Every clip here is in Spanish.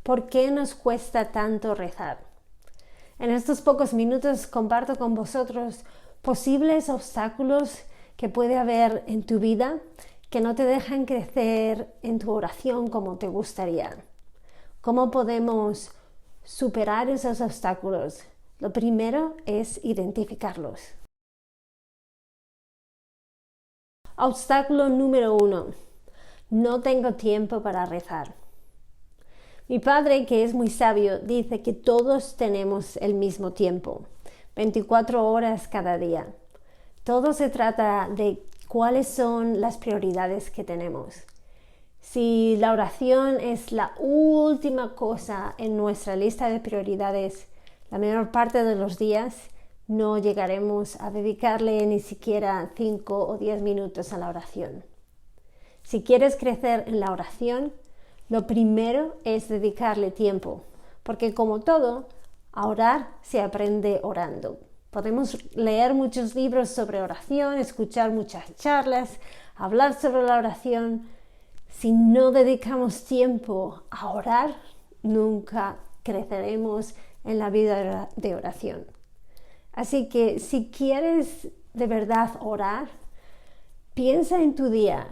¿Por qué nos cuesta tanto rezar? En estos pocos minutos comparto con vosotros posibles obstáculos que puede haber en tu vida que no te dejan crecer en tu oración como te gustaría. ¿Cómo podemos superar esos obstáculos? Lo primero es identificarlos. Obstáculo número 1. No tengo tiempo para rezar. Mi padre, que es muy sabio, dice que todos tenemos el mismo tiempo, 24 horas cada día. Todo se trata de cuáles son las prioridades que tenemos. Si la oración es la última cosa en nuestra lista de prioridades, la menor parte de los días no llegaremos a dedicarle ni siquiera 5 o 10 minutos a la oración. Si quieres crecer en la oración, lo primero es dedicarle tiempo, porque como todo, a orar se aprende orando. Podemos leer muchos libros sobre oración, escuchar muchas charlas, hablar sobre la oración. Si no dedicamos tiempo a orar, nunca creceremos en la vida de oración. Así que si quieres de verdad orar, piensa en tu día.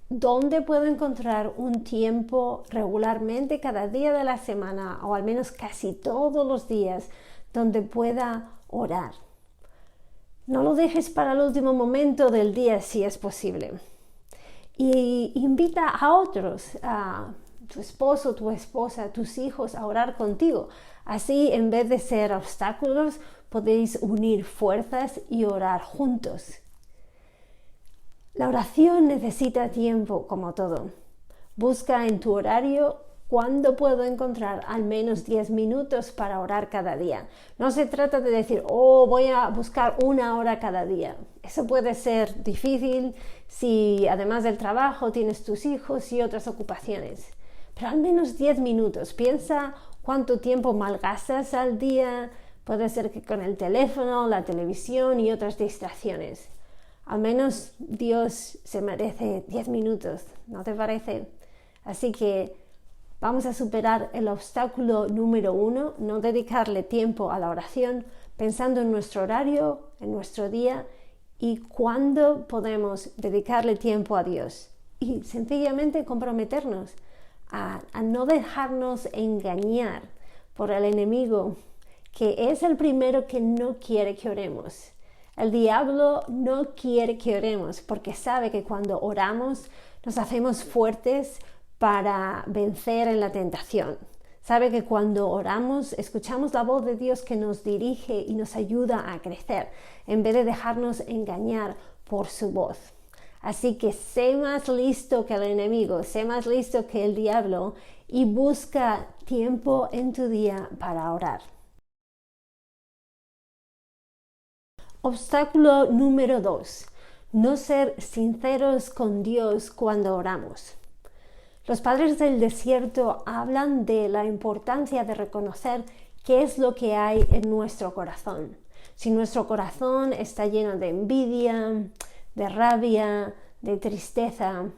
¿Dónde puedo encontrar un tiempo regularmente cada día de la semana o al menos casi todos los días donde pueda orar? No lo dejes para el último momento del día si es posible. Y invita a otros, a tu esposo, tu esposa, tus hijos a orar contigo. Así, en vez de ser obstáculos, podéis unir fuerzas y orar juntos. La oración necesita tiempo, como todo. Busca en tu horario cuándo puedo encontrar al menos 10 minutos para orar cada día. No se trata de decir, voy a buscar 1 hora cada día. Eso puede ser difícil si además del trabajo tienes tus hijos y otras ocupaciones. Pero al menos 10 minutos. Piensa cuánto tiempo malgastas al día. Puede ser que con el teléfono, la televisión y otras distracciones. Al menos Dios se merece 10 minutos, ¿no te parece? Así que vamos a superar el obstáculo número 1, no dedicarle tiempo a la oración, pensando en nuestro horario, en nuestro día y cuándo podemos dedicarle tiempo a Dios. Y sencillamente comprometernos a no dejarnos engañar por el enemigo, que es el primero que no quiere que oremos. El diablo no quiere que oremos porque sabe que cuando oramos nos hacemos fuertes para vencer en la tentación. Sabe que cuando oramos escuchamos la voz de Dios que nos dirige y nos ayuda a crecer en vez de dejarnos engañar por su voz. Así que sé más listo que el enemigo, sé más listo que el diablo y busca tiempo en tu día para orar. Obstáculo número 2. No ser sinceros con Dios cuando oramos. Los padres del desierto hablan de la importancia de reconocer qué es lo que hay en nuestro corazón. Si nuestro corazón está lleno de envidia, de rabia, de tristeza,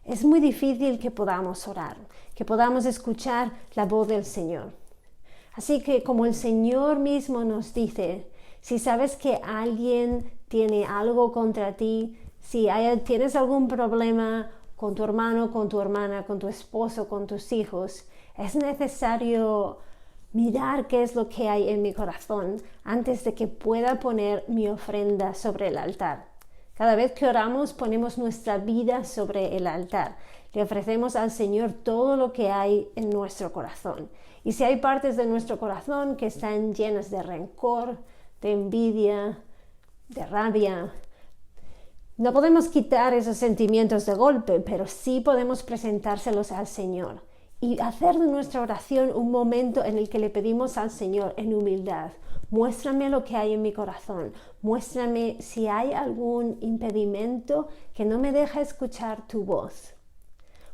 es muy difícil que podamos orar, que podamos escuchar la voz del Señor. Así que como el Señor mismo nos dice, si sabes que alguien tiene algo contra ti, si tienes algún problema con tu hermano, con tu hermana, con tu esposo, con tus hijos, es necesario mirar qué es lo que hay en mi corazón antes de que pueda poner mi ofrenda sobre el altar. Cada vez que oramos ponemos nuestra vida sobre el altar. Le ofrecemos al Señor todo lo que hay en nuestro corazón. Y si hay partes de nuestro corazón que están llenas de rencor, de envidia, de rabia, no podemos quitar esos sentimientos de golpe, pero sí podemos presentárselos al Señor y hacer de nuestra oración un momento en el que le pedimos al Señor en humildad: muéstrame lo que hay en mi corazón, muéstrame si hay algún impedimento que no me deja escuchar tu voz.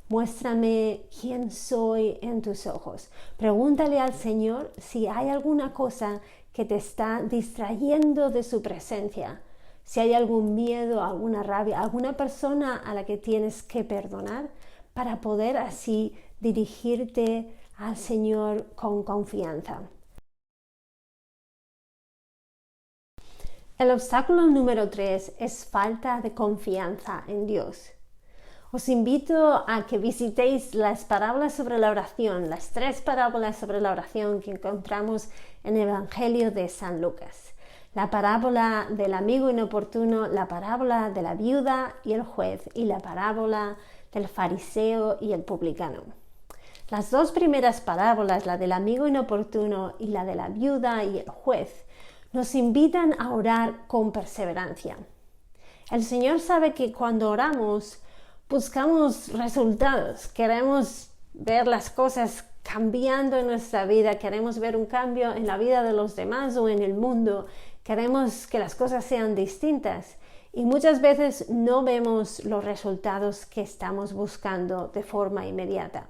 Muéstrame quién soy en tus ojos. Pregúntale al Señor si hay alguna cosa que te está distrayendo de su presencia, si hay algún miedo, alguna rabia, alguna persona a la que tienes que perdonar para poder así dirigirte al Señor con confianza. El obstáculo número 3 es falta de confianza en Dios. Os invito a que visitéis las parábolas sobre la oración, las 3 parábolas sobre la oración que encontramos en el Evangelio de San Lucas. La parábola del amigo inoportuno, la parábola de la viuda y el juez y la parábola del fariseo y el publicano. Las 2 primeras parábolas, la del amigo inoportuno y la de la viuda y el juez, nos invitan a orar con perseverancia. El Señor sabe que cuando oramos buscamos resultados, queremos ver las cosas cambiando en nuestra vida, queremos ver un cambio en la vida de los demás o en el mundo, queremos que las cosas sean distintas y muchas veces no vemos los resultados que estamos buscando de forma inmediata.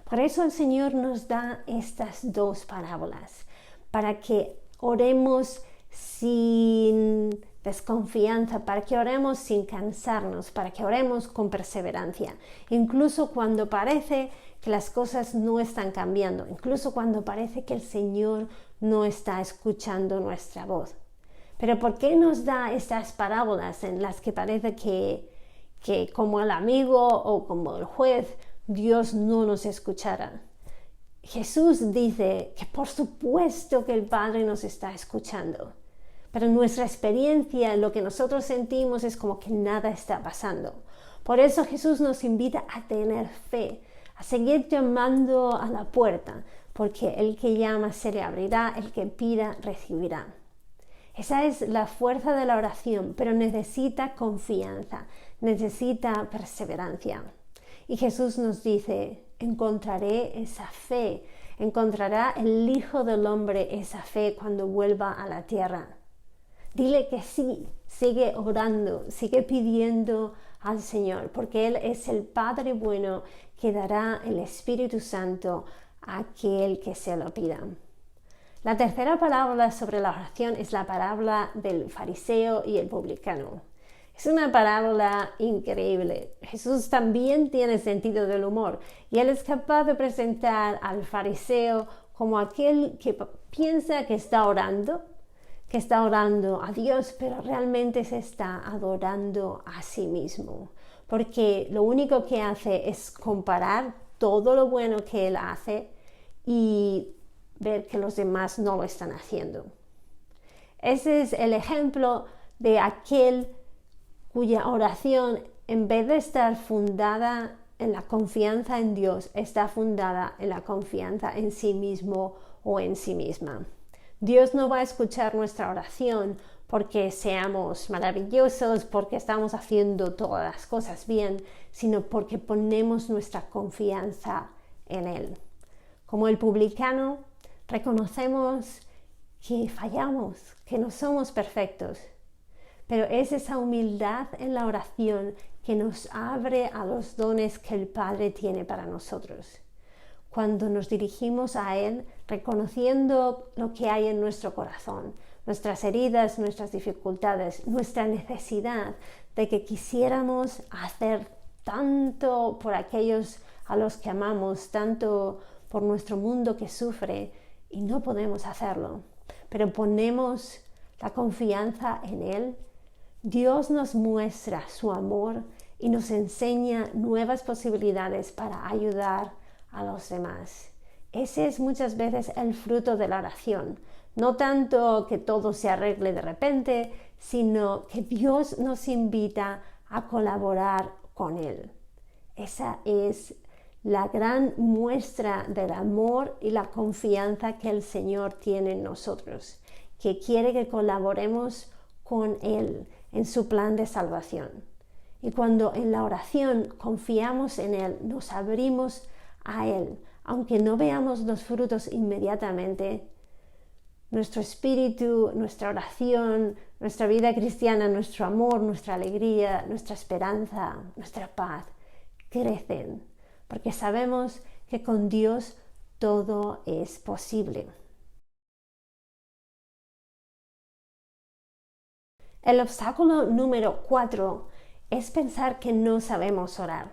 Por eso el Señor nos da estas 2 parábolas, para que oremos sin desconfianza, para que oremos sin cansarnos, para que oremos con perseverancia, incluso cuando parece que las cosas no están cambiando, incluso cuando parece que el Señor no está escuchando nuestra voz. Pero ¿por qué nos da estas parábolas en las que parece que como el amigo o como el juez, Dios no nos escuchará? Jesús dice que por supuesto que el Padre nos está escuchando, pero nuestra experiencia, lo que nosotros sentimos es como que nada está pasando. Por eso Jesús nos invita a tener fe, a seguir llamando a la puerta, porque el que llama se le abrirá, el que pida recibirá. Esa es la fuerza de la oración, pero necesita confianza, necesita perseverancia. Y Jesús nos dice, encontraré esa fe, encontrará el Hijo del Hombre esa fe cuando vuelva a la tierra. Dile que sí, sigue orando, sigue pidiendo al Señor, porque Él es el Padre bueno que dará el Espíritu Santo a aquel que se lo pida. La tercera parábola sobre la oración es la parábola del fariseo y el publicano. Es una parábola increíble. Jesús también tiene sentido del humor y Él es capaz de presentar al fariseo como aquel que piensa que está orando a Dios, pero realmente se está adorando a sí mismo, porque lo único que hace es comparar todo lo bueno que Él hace y ver que los demás no lo están haciendo. Ese es el ejemplo de aquel cuya oración, en vez de estar fundada en la confianza en Dios, está fundada en la confianza en sí mismo o en sí misma. Dios no va a escuchar nuestra oración porque seamos maravillosos, porque estamos haciendo todas las cosas bien, sino porque ponemos nuestra confianza en Él. Como el publicano, reconocemos que fallamos, que no somos perfectos, pero es esa humildad en la oración que nos abre a los dones que el Padre tiene para nosotros. Cuando nos dirigimos a Él, reconociendo lo que hay en nuestro corazón, nuestras heridas, nuestras dificultades, nuestra necesidad de que quisiéramos hacer tanto por aquellos a los que amamos, tanto por nuestro mundo que sufre, y no podemos hacerlo, pero ponemos la confianza en Él. Dios nos muestra su amor y nos enseña nuevas posibilidades para ayudar a los demás. Ese es muchas veces el fruto de la oración. No tanto que todo se arregle de repente, sino que Dios nos invita a colaborar con Él. Esa es la gran muestra del amor y la confianza que el Señor tiene en nosotros, que quiere que colaboremos con Él en su plan de salvación. Y cuando en la oración confiamos en Él, nos abrimos a Él, aunque no veamos los frutos inmediatamente, nuestro espíritu, nuestra oración, nuestra vida cristiana, nuestro amor, nuestra alegría, nuestra esperanza, nuestra paz, crecen, porque sabemos que con Dios todo es posible. El obstáculo número 4 es pensar que no sabemos orar.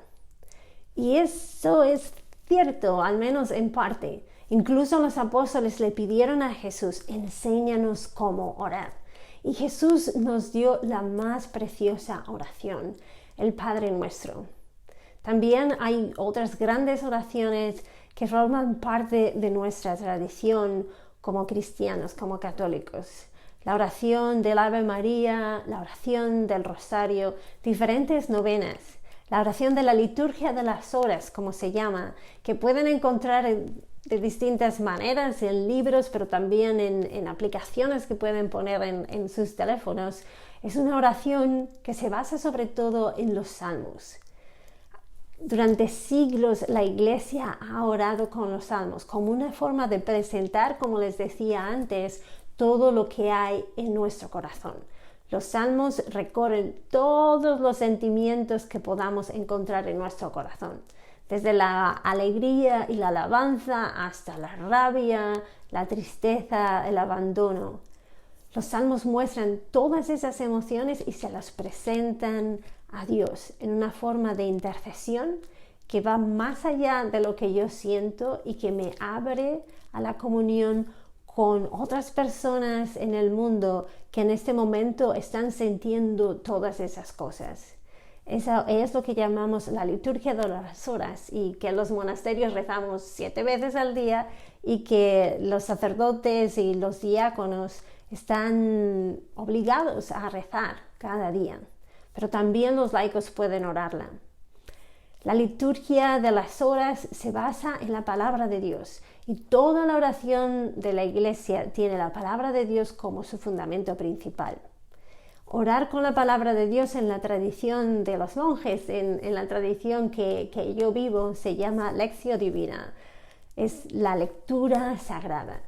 Y eso es cierto, al menos en parte. Incluso los apóstoles le pidieron a Jesús, enséñanos cómo orar. Y Jesús nos dio la más preciosa oración, el Padre Nuestro. También hay otras grandes oraciones que forman parte de nuestra tradición como cristianos, como católicos. La oración del Ave María, la oración del Rosario, diferentes novenas, la oración de la liturgia de las horas, como se llama, que pueden encontrar de distintas maneras en libros, pero también en aplicaciones que pueden poner en sus teléfonos. Es una oración que se basa sobre todo en los salmos. Durante siglos la Iglesia ha orado con los salmos como una forma de presentar, como les decía antes, todo lo que hay en nuestro corazón. Los salmos recorren todos los sentimientos que podamos encontrar en nuestro corazón, desde la alegría y la alabanza hasta la rabia, la tristeza, el abandono. Los salmos muestran todas esas emociones y se las presentan a Dios en una forma de intercesión que va más allá de lo que yo siento y que me abre a la comunión con otras personas en el mundo que en este momento están sintiendo todas esas cosas. Eso es lo que llamamos la liturgia de las horas y que en los monasterios rezamos 7 veces al día y que los sacerdotes y los diáconos están obligados a rezar cada día, pero también los laicos pueden orarla. La liturgia de las horas se basa en la palabra de Dios y toda la oración de la Iglesia tiene la palabra de Dios como su fundamento principal. Orar con la palabra de Dios en la tradición de los monjes, en la tradición que yo vivo, se llama Lectio Divina. Es la lectura sagrada.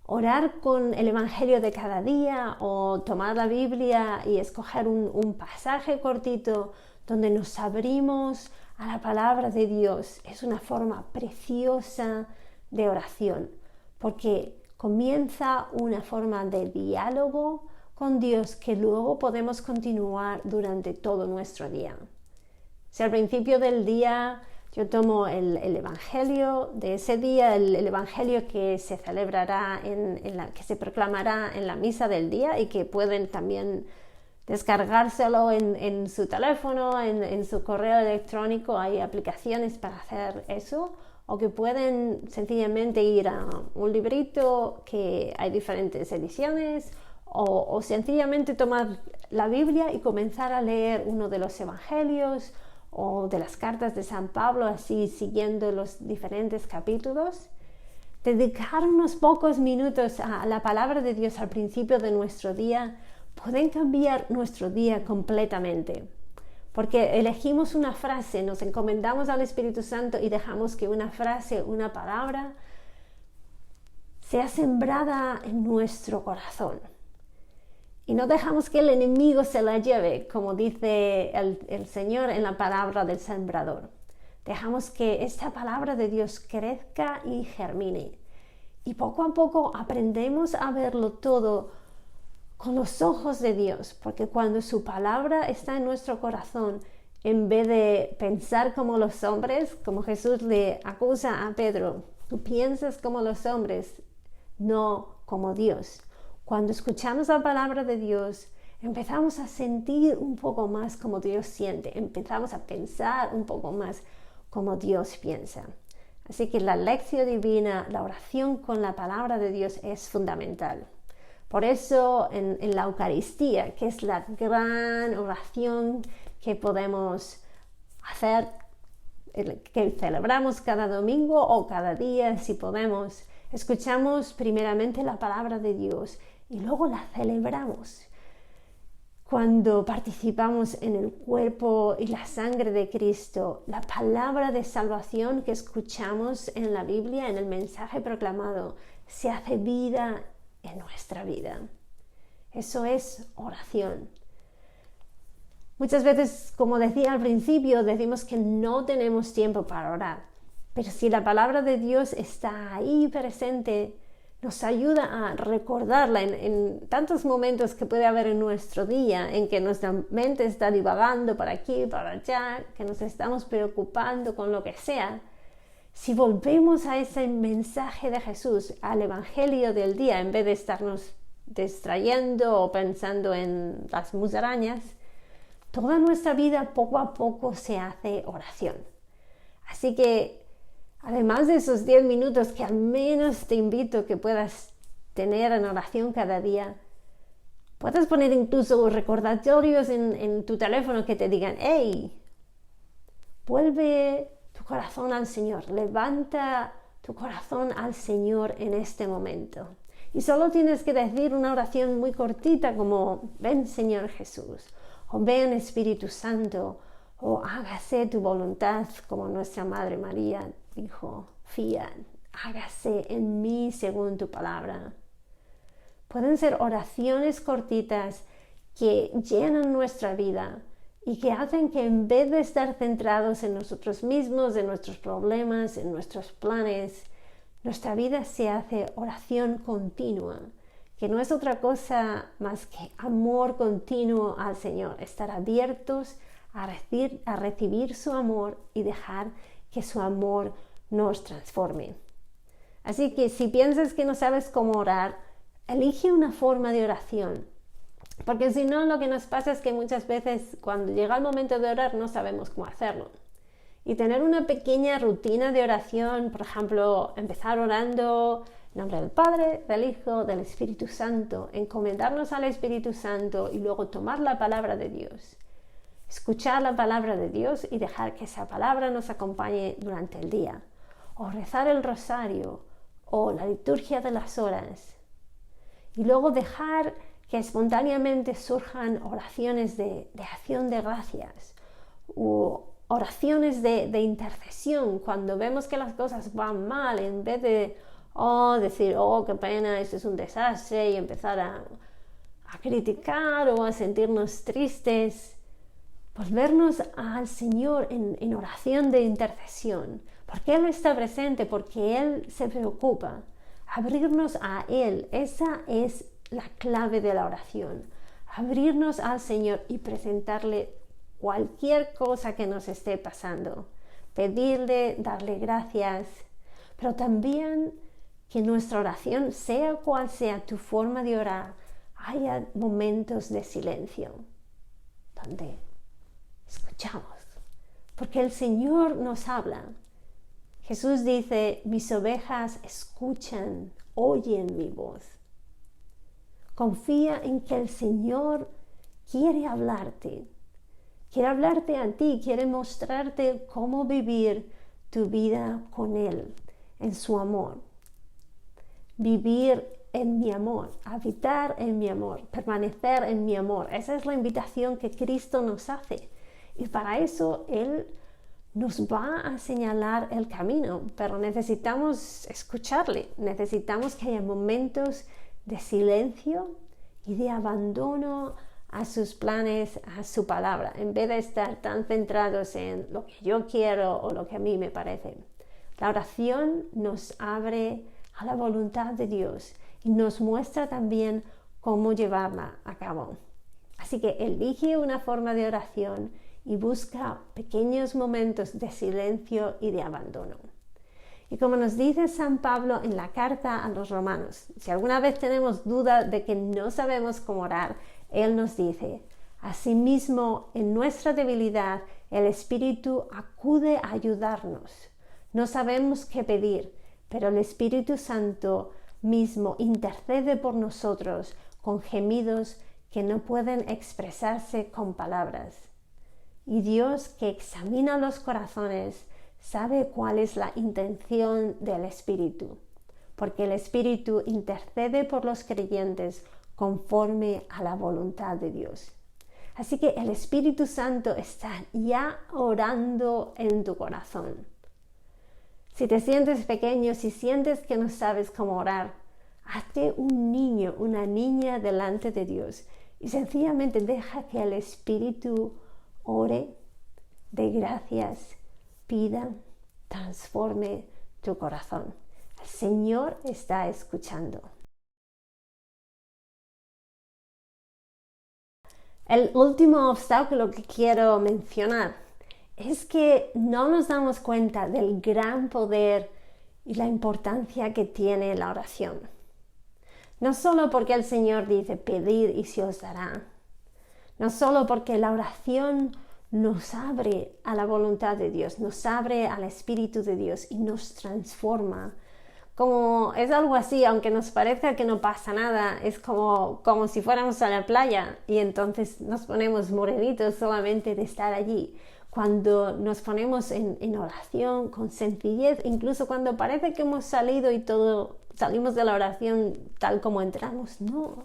Orar con el Evangelio de cada día o tomar la Biblia y escoger un pasaje cortito donde nos abrimos a la palabra de Dios es una forma preciosa de oración, porque comienza una forma de diálogo con Dios que luego podemos continuar durante todo nuestro día. Si al principio del día yo tomo el Evangelio de ese día, el Evangelio que se celebrará, que se proclamará en la misa del día y que pueden también descargárselo en su teléfono, en su correo electrónico, hay aplicaciones para hacer eso, o que pueden sencillamente ir a un librito que hay diferentes ediciones, o sencillamente tomar la Biblia y comenzar a leer uno de los evangelios o de las cartas de San Pablo, así siguiendo los diferentes capítulos. Dedicar unos pocos minutos a la palabra de Dios al principio de nuestro día pueden cambiar nuestro día completamente, porque elegimos una frase, nos encomendamos al Espíritu Santo y dejamos que una frase, una palabra sea sembrada en nuestro corazón. Y no dejamos que el enemigo se la lleve, como dice el Señor en la palabra del sembrador. Dejamos que esta palabra de Dios crezca y germine. Y poco a poco aprendemos a verlo todo con los ojos de Dios, porque cuando su palabra está en nuestro corazón, en vez de pensar como los hombres, como Jesús le acusa a Pedro, tú piensas como los hombres, no como Dios. Cuando escuchamos la palabra de Dios, empezamos a sentir un poco más como Dios siente, empezamos a pensar un poco más como Dios piensa. Así que la lección divina, la oración con la palabra de Dios es fundamental. Por eso en la Eucaristía, que es la gran oración que podemos hacer, que celebramos cada domingo o cada día si podemos, escuchamos primeramente la palabra de Dios y luego la celebramos. Cuando participamos en el cuerpo y la sangre de Cristo, la palabra de salvación que escuchamos en la Biblia, en el mensaje proclamado, se hace vida en nuestra vida. Eso es oración. Muchas veces, como decía al principio, decimos que no tenemos tiempo para orar, pero si la palabra de Dios está ahí presente, nos ayuda a recordarla en tantos momentos que puede haber en nuestro día, en que nuestra mente está divagando para aquí, para allá, que nos estamos preocupando con lo que sea. Si volvemos a ese mensaje de Jesús, al Evangelio del día, en vez de estarnos distrayendo o pensando en las musarañas, toda nuestra vida poco a poco se hace oración. Así que, además de esos 10 minutos que al menos te invito que puedas tener en oración cada día, puedes poner incluso recordatorios en tu teléfono que te digan: hey, vuelve tu corazón al Señor, levanta tu corazón al Señor en este momento. Y solo tienes que decir una oración muy cortita como: ven Señor Jesús, o ven Espíritu Santo, o hágase tu voluntad, como nuestra Madre María dijo: fiat, hágase en mí según tu palabra. Pueden ser oraciones cortitas que llenan nuestra vida y que hacen que, en vez de estar centrados en nosotros mismos, en nuestros problemas, en nuestros planes, nuestra vida se hace oración continua, que no es otra cosa más que amor continuo al Señor, estar abiertos a recibir su amor y dejar que su amor nos transforme. Así que si piensas que no sabes cómo orar, elige una forma de oración, porque si no, lo que nos pasa es que muchas veces cuando llega el momento de orar no sabemos cómo hacerlo. Y tener una pequeña rutina de oración, por ejemplo, empezar orando en nombre del Padre, del Hijo, del Espíritu Santo, encomendarnos al Espíritu Santo y luego tomar la palabra de Dios, escuchar la palabra de Dios y dejar que esa palabra nos acompañe durante el día, o rezar el rosario, o la liturgia de las horas, y luego dejar que espontáneamente surjan oraciones de acción de gracias, u oraciones de intercesión cuando vemos que las cosas van mal, en vez de decir: oh, qué pena, esto es un desastre, y empezar a criticar o a sentirnos tristes. Volvernos al Señor en oración de intercesión, porque Él está presente, porque Él se preocupa. Abrirnos a Él, esa es la clave de la oración. Abrirnos al Señor y presentarle cualquier cosa que nos esté pasando. Pedirle, darle gracias, pero también que nuestra oración, sea cual sea tu forma de orar, haya momentos de silencio donde escuchamos, porque el Señor nos habla. Jesús dice: mis ovejas escuchan, oyen mi voz. Confía en que el Señor quiere hablarte a ti, quiere mostrarte cómo vivir tu vida con Él, en su amor. Vivir en mi amor, habitar en mi amor, permanecer en mi amor. Esa es la invitación que Cristo nos hace. Y para eso Él nos va a señalar el camino, pero necesitamos escucharle, necesitamos que haya momentos de silencio y de abandono a sus planes, a su palabra, en vez de estar tan centrados en lo que yo quiero o lo que a mí me parece. La oración nos abre a la voluntad de Dios y nos muestra también cómo llevarla a cabo. Así que elige una forma de oración y busca pequeños momentos de silencio y de abandono. Y como nos dice San Pablo en la carta a los Romanos, si alguna vez tenemos duda de que no sabemos cómo orar, él nos dice: asimismo, en nuestra debilidad, el Espíritu acude a ayudarnos. No sabemos qué pedir, pero el Espíritu Santo mismo intercede por nosotros con gemidos que no pueden expresarse con palabras. Y Dios, que examina los corazones, sabe cuál es la intención del Espíritu, porque el Espíritu intercede por los creyentes conforme a la voluntad de Dios. Así que el Espíritu Santo está ya orando en tu corazón. Si te sientes pequeño, si sientes que no sabes cómo orar, hazte un niño, una niña delante de Dios y sencillamente deja que el Espíritu ore, dé gracias, pida, transforme tu corazón. El Señor está escuchando. El último obstáculo que quiero mencionar es que no nos damos cuenta del gran poder y la importancia que tiene la oración. No solo porque el Señor dice, pedid y se os dará. No solo porque la oración nos abre a la voluntad de Dios, nos abre al Espíritu de Dios y nos transforma. Como es algo así, aunque nos parezca que no pasa nada, es como si fuéramos a la playa y entonces nos ponemos morenitos solamente de estar allí. Cuando nos ponemos en oración con sencillez, incluso cuando parece que hemos salido y todo, salimos de la oración tal como entramos, no.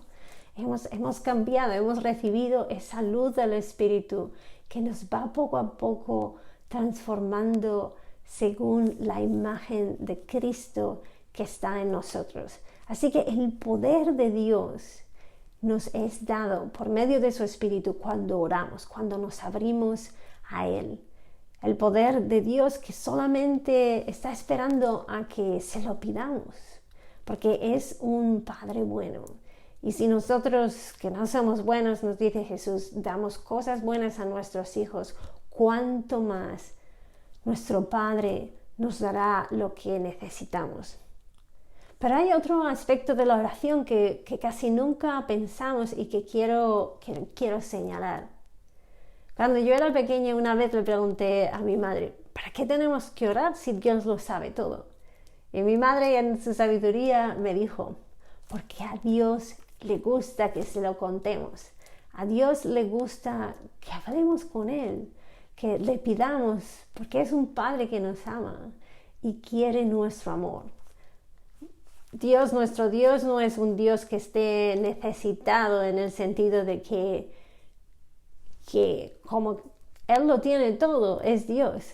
Hemos cambiado, hemos recibido esa luz del Espíritu que nos va poco a poco transformando según la imagen de Cristo que está en nosotros. Así que el poder de Dios nos es dado por medio de su Espíritu cuando oramos, cuando nos abrimos a Él. El poder de Dios que solamente está esperando a que se lo pidamos, porque es un Padre bueno. Y si nosotros, que no somos buenos, nos dice Jesús, damos cosas buenas a nuestros hijos, ¿cuánto más nuestro Padre nos dará lo que necesitamos? Pero hay otro aspecto de la oración que casi nunca pensamos y que quiero señalar. Cuando yo era pequeña, una vez le pregunté a mi madre, ¿para qué tenemos que orar si Dios lo sabe todo? Y mi madre en su sabiduría me dijo, porque a Dios le gusta que se lo contemos. A Dios le gusta que hablemos con Él, que le pidamos, porque es un Padre que nos ama y quiere nuestro amor. Dios, nuestro Dios, no es un Dios que esté necesitado en el sentido de que como Él lo tiene todo, es Dios.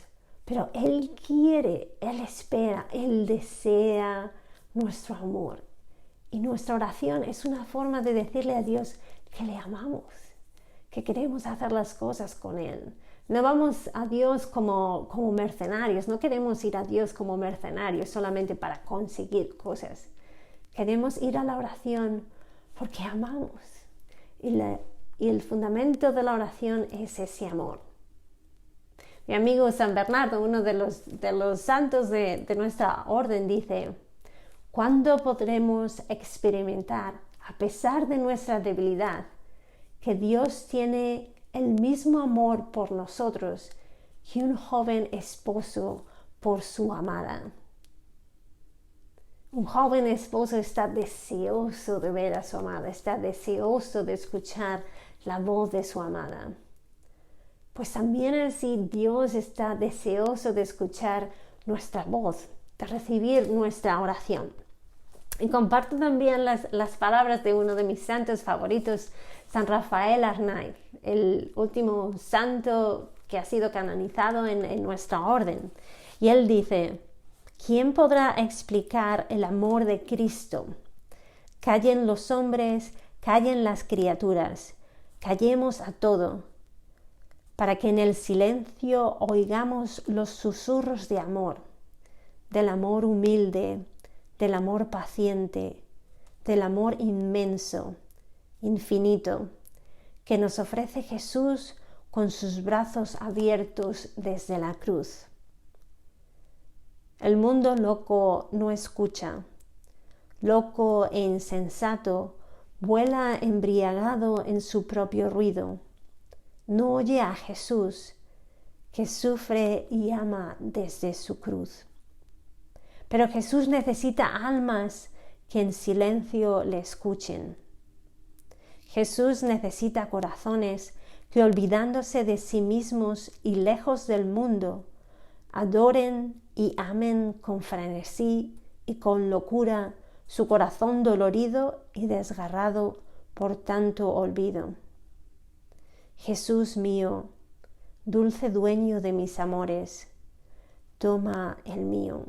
Pero Él quiere, Él espera, Él desea nuestro amor. Y nuestra oración es una forma de decirle a Dios que le amamos, que queremos hacer las cosas con Él. No vamos a Dios como mercenarios, no queremos ir a Dios como mercenarios solamente para conseguir cosas. Queremos ir a la oración porque amamos. Y el fundamento de la oración es ese amor. Mi amigo San Bernardo, uno de los santos de nuestra orden, dice, ¿cuándo podremos experimentar, a pesar de nuestra debilidad, que Dios tiene el mismo amor por nosotros que un joven esposo por su amada? Un joven esposo está deseoso de ver a su amada, está deseoso de escuchar la voz de su amada. Pues también así Dios está deseoso de escuchar nuestra voz, de recibir nuestra oración. Y comparto también las palabras de uno de mis santos favoritos, San Rafael Arnaiz, el último santo que ha sido canonizado en nuestra orden. Y él dice, ¿quién podrá explicar el amor de Cristo? Callen los hombres, callen las criaturas, callemos a todo, para que en el silencio oigamos los susurros de amor, del amor humilde, del amor paciente, del amor inmenso, infinito, que nos ofrece Jesús con sus brazos abiertos desde la cruz. El mundo loco no escucha, loco e insensato, vuela embriagado en su propio ruido. No oye a Jesús, que sufre y ama desde su cruz. Pero Jesús necesita almas que en silencio le escuchen. Jesús necesita corazones que, olvidándose de sí mismos y lejos del mundo, adoren y amen con frenesí y con locura su corazón dolorido y desgarrado por tanto olvido. Jesús mío, dulce dueño de mis amores, toma el mío.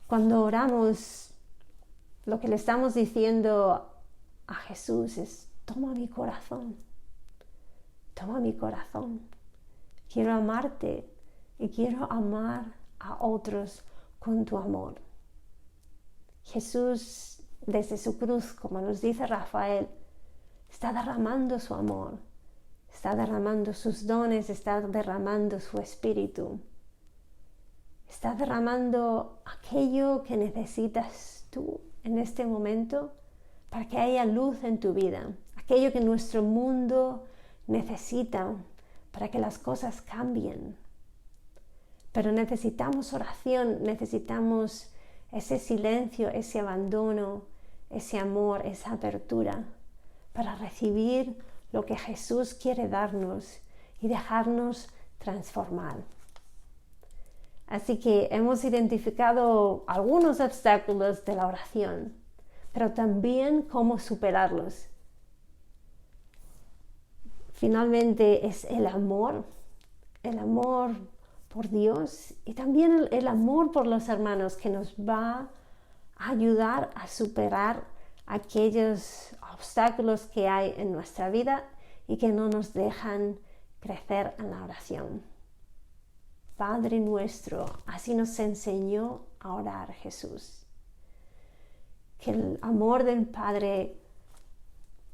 Cuando oramos, lo que le estamos diciendo a Jesús es, toma mi corazón, quiero amarte y quiero amar a otros con tu amor. Jesús, desde su cruz, como nos dice Rafael, está derramando su amor, está derramando sus dones, está derramando su espíritu. Está derramando aquello que necesitas tú en este momento para que haya luz en tu vida, aquello que nuestro mundo necesita para que las cosas cambien. Pero necesitamos oración, necesitamos ese silencio, ese abandono, ese amor, esa apertura para recibir lo que Jesús quiere darnos y dejarnos transformar. Así que hemos identificado algunos obstáculos de la oración, pero también cómo superarlos. Finalmente es el amor por Dios y también el amor por los hermanos que nos va a ayudar a superar aquellos obstáculos que hay en nuestra vida y que no nos dejan crecer en la oración. Padre nuestro, así nos enseñó a orar Jesús. Que el amor del Padre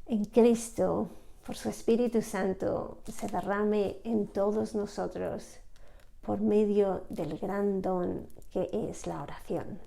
en Cristo, por su Espíritu Santo, se derrame en todos nosotros por medio del gran don que es la oración.